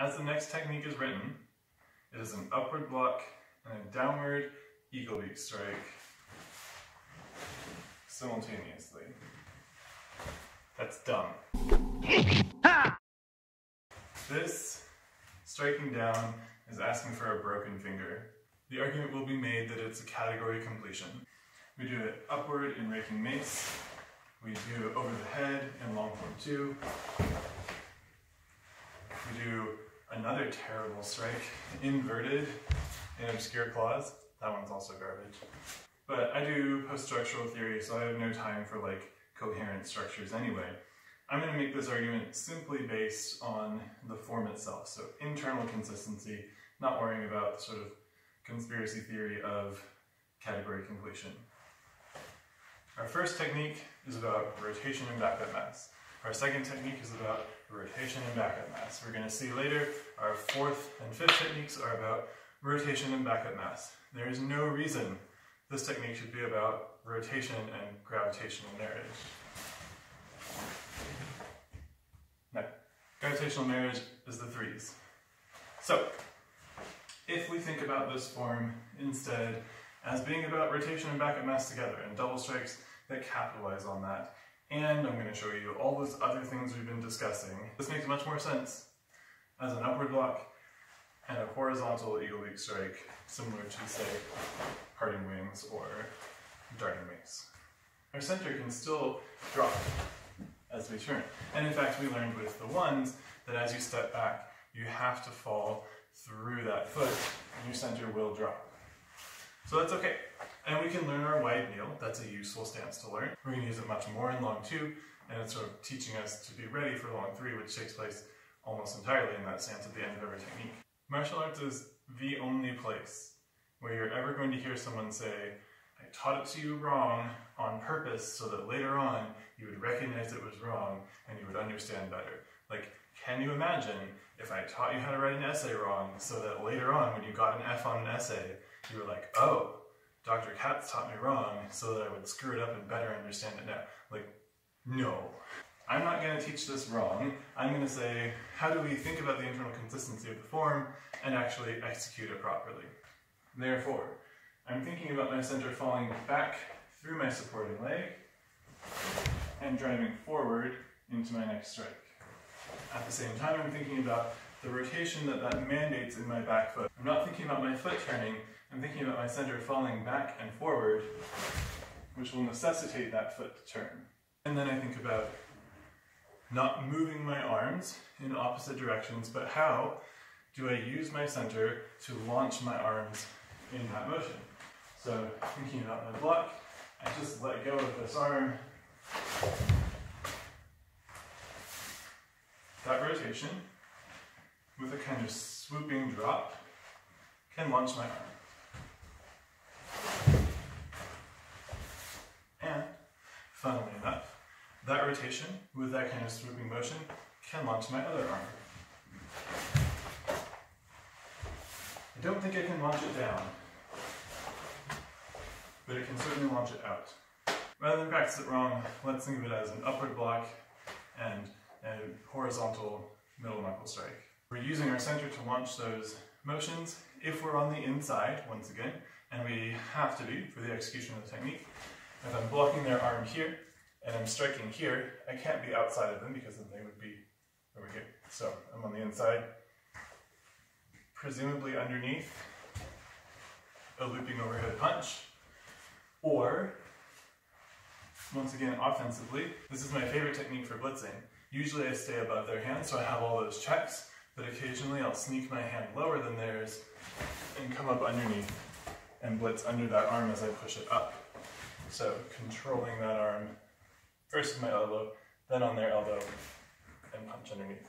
As the next technique is written, it is an upward block and a downward eagle beak strike simultaneously. That's dumb. This striking down is asking for a broken finger. The argument will be made that it's a category completion. We do it upward in raking mace. We do over the head in long form 2. We do another terrible strike, inverted in obscure claws. That one's also garbage. But I do post-structural theory, so I have no time for like coherent structures anyway. I'm going to make this argument simply based on the form itself, so internal consistency, not worrying about the sort of conspiracy theory of category completion. Our first technique is about rotation and backup mass. Our second technique is about rotation and backup mass. We're going to see later our fourth and fifth techniques are about rotation and backup mass. There is no reason this technique should be about rotation and gravitational marriage. No, gravitational marriage is the threes. So, if we think about this form instead as being about rotation and backup mass together and double strikes that capitalize on that, and I'm going to show you all those other things we've been discussing, this makes much more sense as an upward block and a horizontal eagle beak strike, similar to, say, parting wings or darting mace. Our center can still drop as we turn. And in fact, we learned with the ones that as you step back, you have to fall through that foot and your center will drop. So that's okay. And we can learn our wide kneel. That's a useful stance to learn. We're going to use it much more in long 2, and it's sort of teaching us to be ready for long 3, which takes place almost entirely in that stance at the end of every technique. Martial arts is the only place where you're ever going to hear someone say, I taught it to you wrong on purpose so that later on you would recognize it was wrong and you would understand better. Like, can you imagine if I taught you how to write an essay wrong so that later on when you got an F on an essay, you were like, oh, Dr. Katz taught me wrong so that I would screw it up and better understand it now. Like, no. I'm not going to teach this wrong. I'm going to say, how do we think about the internal consistency of the form and actually execute it properly? Therefore, I'm thinking about my center falling back through my supporting leg and driving forward into my next strike. At the same time, I'm thinking about the rotation that mandates in my back foot. I'm not thinking about my foot turning, I'm thinking about my center falling back and forward, which will necessitate that foot to turn. And then I think about not moving my arms in opposite directions, but how do I use my center to launch my arms in that motion? So thinking about my block, I just let go of this arm. That rotation, with a kind of swooping drop, can launch my arm. And, funnily enough, that rotation, with that kind of swooping motion, can launch my other arm. I don't think I can launch it down, but it can certainly launch it out. Rather than practice it wrong, let's think of it as an upward block and a horizontal middle knuckle strike. We're using our center to launch those motions if we're on the inside, once again, and we have to be for the execution of the technique. If I'm blocking their arm here, and I'm striking here, I can't be outside of them because then they would be over here. So I'm on the inside, presumably underneath a looping overhead punch, or, once again, offensively, this is my favorite technique for blitzing. Usually I stay above their hand, so I have all those checks, but occasionally I'll sneak my hand lower than theirs and come up underneath and blitz under that arm as I push it up. So controlling that arm, first with my elbow, then on their elbow, and punch underneath.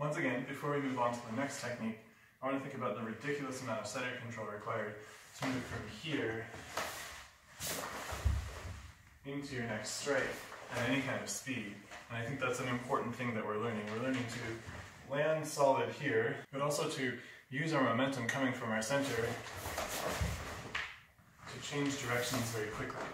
Once again, before we move on to the next technique, I want to think about the ridiculous amount of center control required to move from here into your next strike at any kind of speed. And I think that's an important thing that we're learning. We're learning to land solid here, but also to use our momentum coming from our center to change directions very quickly.